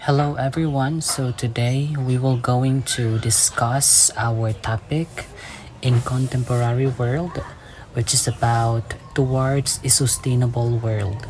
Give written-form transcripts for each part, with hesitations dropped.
Hello everyone. So today we will going to discuss our topic in contemporary world, which is about towards a sustainable world.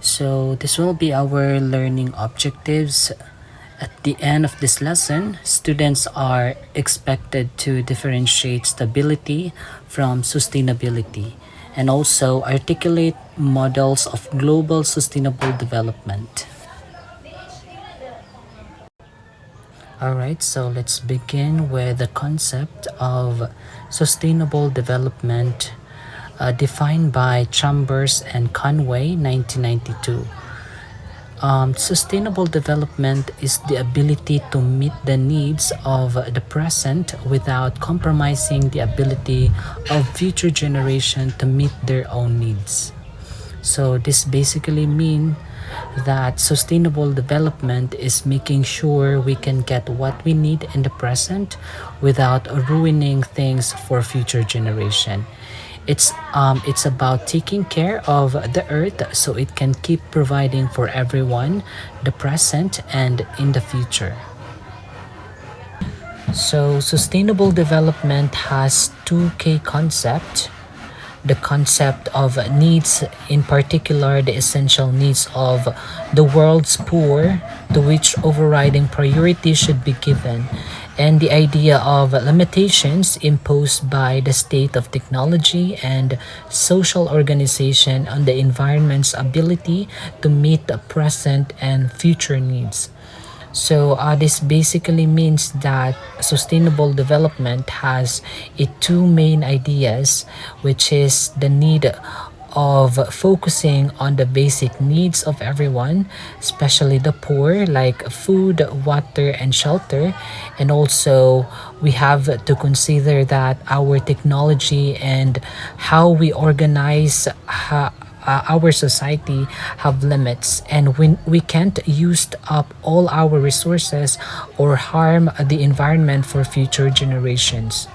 So this will be our learning objectives. At the end of this lesson, students are expected to differentiate stability from sustainability and also articulate models of global sustainable development. Alright, so let's begin with the concept of sustainable development defined by Chambers and Conway 1992. Sustainable development is the ability to meet the needs of the present without compromising the ability of future generation to meet their own needs. So this basically means that sustainable development is making sure we can get what we need in the present without ruining things for future generation. It's about taking care of the earth so it can keep providing for everyone, the present and in the future. So sustainable development has two key concepts: the concept of needs, in particular the essential needs of the world's poor, to which overriding priority should be given, and the idea of limitations imposed by the state of technology and social organization on the environment's ability to meet the present and future needs. So this basically means that sustainable development has two main ideas, which is the need of focusing on the basic needs of everyone, especially the poor, like food, water, and shelter. And also, we have to consider that our technology and how we organize our society have limits, and when we can't use up all our resources or harm the environment for future generations.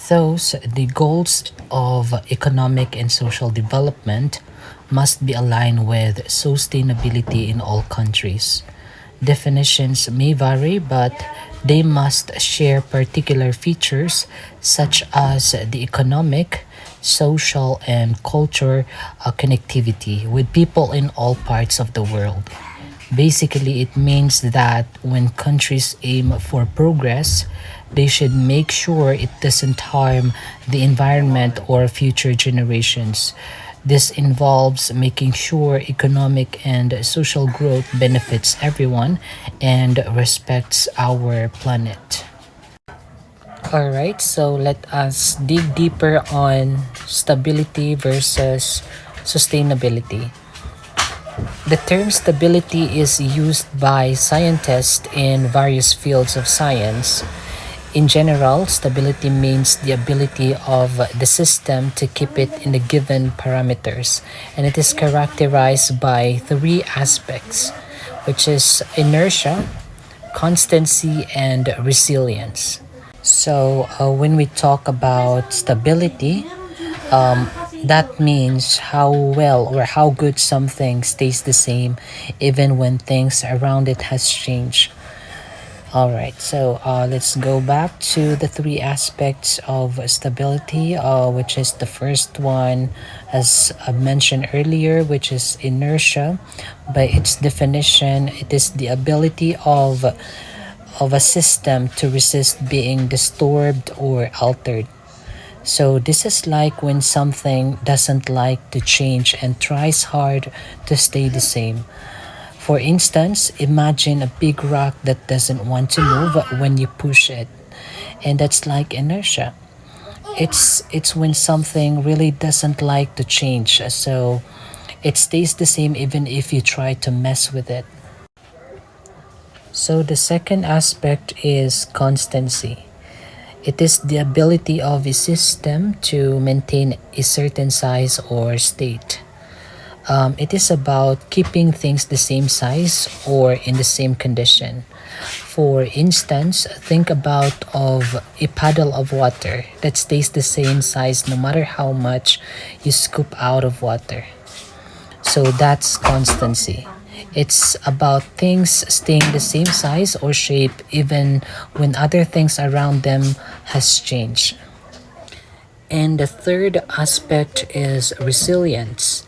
Thus, the goals of economic and social development must be aligned with sustainability in all countries. Definitions may vary, but they must share particular features such as the economic, social, and culture connectivity with people in all parts of the world. Basically, it means that when countries aim for progress, they should make sure it doesn't harm the environment or future generations. This involves making sure economic and social growth benefits everyone and respects our planet. Alright, so let us dig deeper on stability versus sustainability. The term stability is used by scientists in various fields of science. In general, stability means the ability of the system to keep it in the given parameters, and it is characterized by three aspects, which is inertia, constancy, and resilience. So, when we talk about stability, that means how well or how good something stays the same even when things around it has changed. All right, so let's go back to the three aspects of stability, which is the first one, as I mentioned earlier, which is inertia. By its definition, it is the ability of a system to resist being disturbed or altered. So this is like when something doesn't like to change and tries hard to stay the same. For instance, imagine a big rock that doesn't want to move when you push it, and that's like inertia. It's when something really doesn't like to change, so it stays the same even if you try to mess with it. So the second aspect is constancy. It is the ability of a system to maintain a certain size or state. It is about keeping things the same size or in the same condition. For instance, think about of a puddle of water that stays the same size no matter how much you scoop out of water. So that's constancy. It's about things staying the same size or shape even when other things around them has changed. And the third aspect is resilience,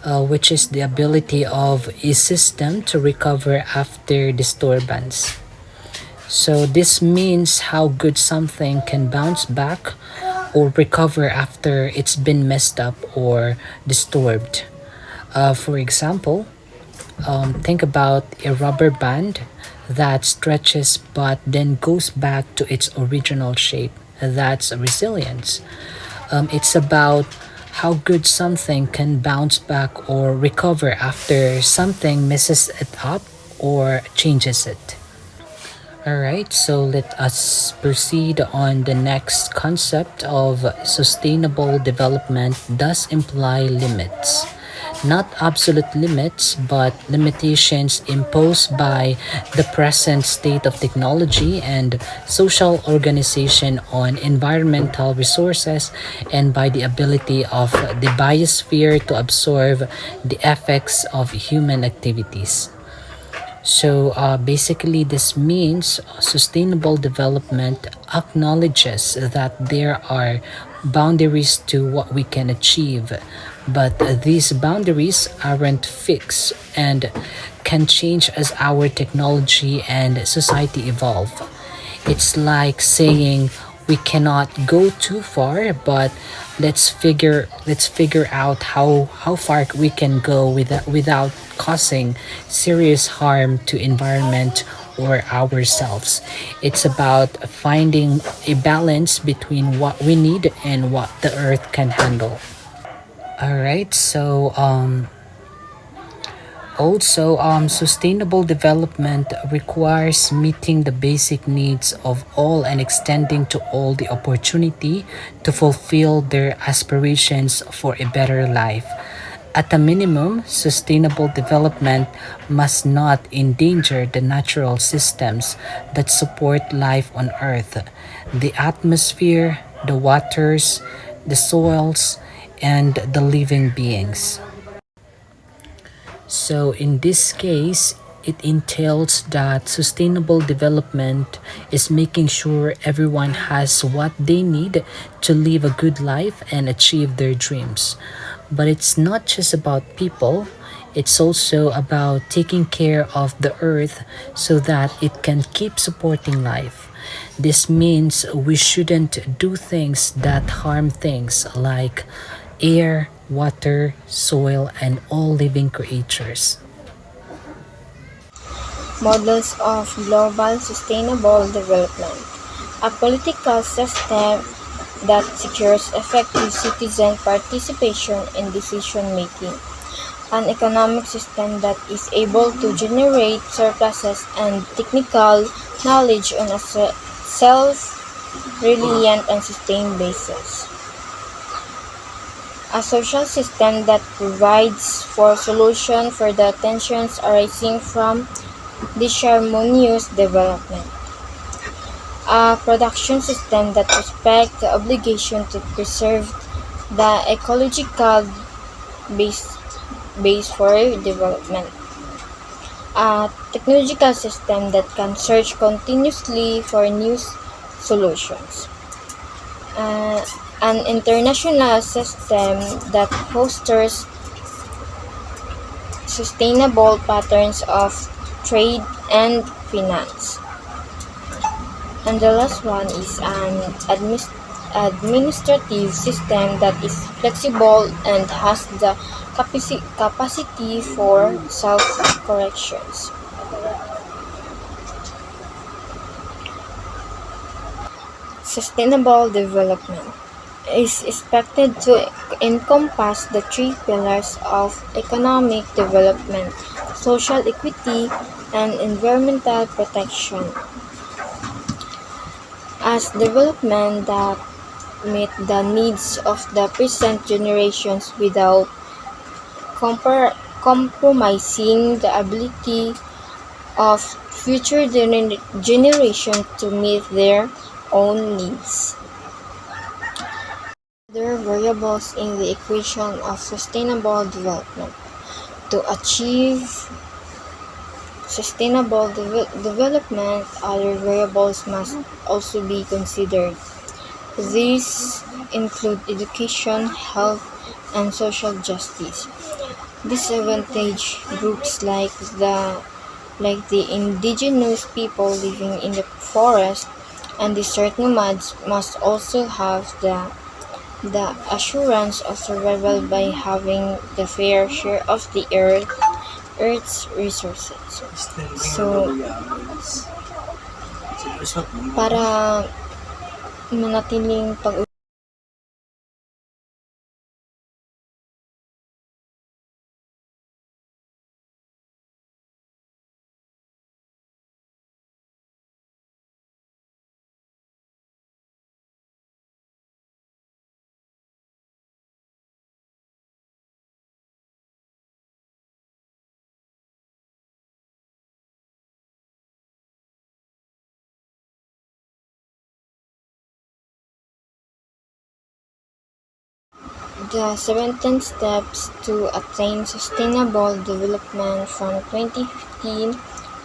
which is the ability of a system to recover after disturbance. So this means how good something can bounce back or recover after it's been messed up or disturbed. For example, think about a rubber band that stretches but then goes back to its original shape. That's resilience. It's about how good something can bounce back or recover after something messes it up or changes it. All right, so let us proceed on the next concept of sustainable development does imply limits. Not absolute limits, but limitations imposed by the present state of technology and social organization on environmental resources and by the ability of the biosphere to absorb the effects of human activities. So basically, this means sustainable development acknowledges that there are boundaries to what we can achieve, but these boundaries aren't fixed and can change as our technology and society evolve. It's like saying we cannot go too far, but let's figure out how far we can go without causing serious harm to environment or ourselves. It's about finding a balance between what we need and what the earth can handle. All right, so also, sustainable development requires meeting the basic needs of all and extending to all the opportunity to fulfill their aspirations for a better life. At a minimum, sustainable development must not endanger the natural systems that support life on Earth: the atmosphere, the waters, the soils, and the living beings. So, in this case, it entails that sustainable development is making sure everyone has what they need to live a good life and achieve their dreams. But it's not just about people, it's also about taking care of the earth so that it can keep supporting life. This means we shouldn't do things that harm things like air, water, soil, and all living creatures. Models of global sustainable development. A political system that secures effective citizen participation in decision making. An economic system that is able to generate surpluses and technical knowledge on a self-reliant and sustained basis. A social system that provides for solution for the tensions arising from disharmonious development. A production system that respects the obligation to preserve the ecological base, base for development. A technological system that can search continuously for new solutions. Uh, an international system that fosters sustainable patterns of trade and finance. And the last one is an administrative system that is flexible and has the capacity for self-corrections. Sustainable development is expected to encompass the three pillars of economic development: social equity, and environmental protection, as development that meet the needs of the present generations without compromising the ability of future generations to meet their own needs. Other variables in the equation of sustainable development. To achieve sustainable development, other variables must also be considered. These include education, health, and social justice. Disadvantaged groups like the indigenous people living in the forest and desert nomads must also have the assurance of survival by having the fair share of the Earth's resources. So, para manatiling pag the 17 steps to attain sustainable development from 2015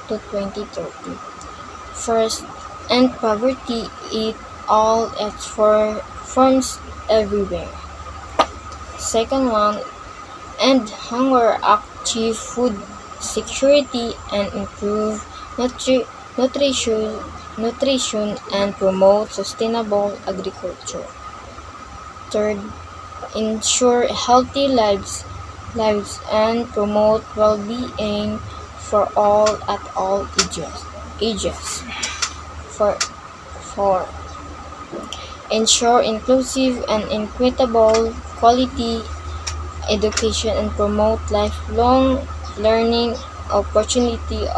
to 2030. First, end poverty in all its forms everywhere. Second one, end hunger, achieve food security, and improve nutrition and promote sustainable agriculture. Third, ensure healthy lives and promote well-being for all at all ages. For, for ensure inclusive and equitable quality education and promote lifelong learning opportunity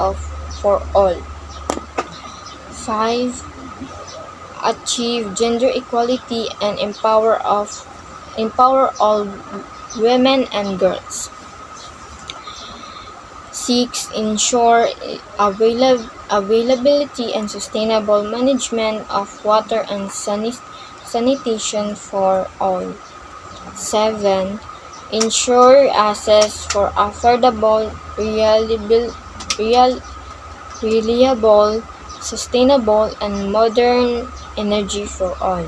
for all. 5. Achieve gender equality and empower all women and girls. 6. Ensure availability and sustainable management of water and sanitation for all. 7. Ensure access for affordable, reliable, sustainable, and modern energy for all.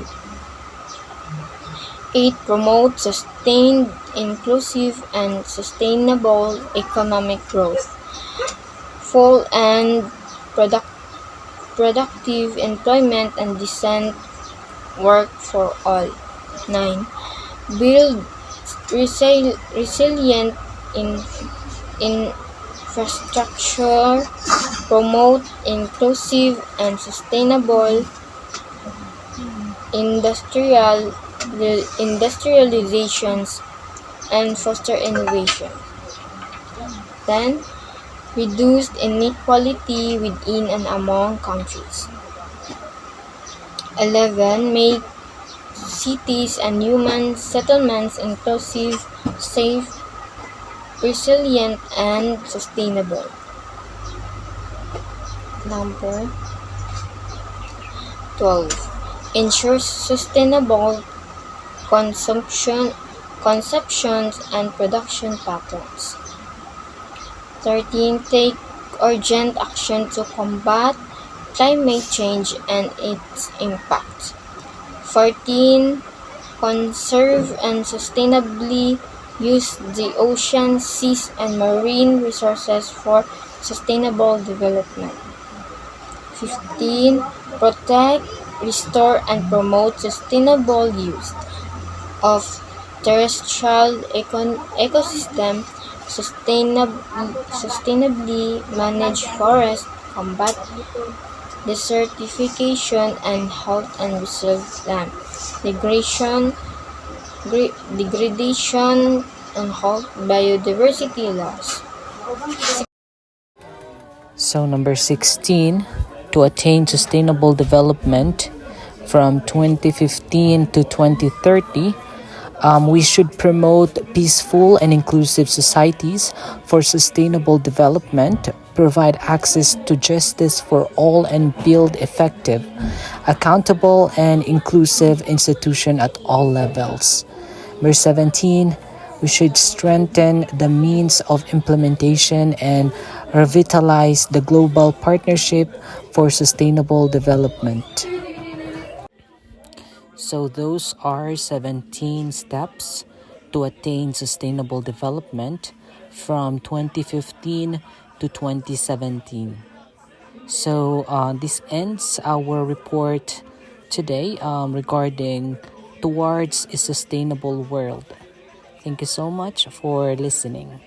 8. Promote sustained, inclusive, and sustainable economic growth. Full and productive employment and decent work for all. 9. Build resilient infrastructure, promote inclusive and sustainable industrializations, and foster innovation. 10. Reduce inequality within and among countries. 11. Make cities and human settlements inclusive, safe, resilient, and sustainable. Number 12. Ensure sustainable consumptions and production patterns. 13. Take urgent action to combat climate change and its impact. 14. Conserve and sustainably use the ocean, seas, and marine resources for sustainable development. 15. Protect, restore, and promote sustainable use of terrestrial ecosystem, sustainably manage forests, combat desertification, and halt and reserve land degradation, and halt biodiversity loss. So, number 16, to attain sustainable development from 2015 to 2030, we should promote peaceful and inclusive societies for sustainable development, provide access to justice for all, and build effective, accountable, and inclusive institutions at all levels. Number 17, We should strengthen the means of implementation and revitalize the global partnership for sustainable development. So, those are 17 steps to attain sustainable development from 2015 to 2017. So, this ends our report today regarding towards a sustainable world. Thank you so much for listening.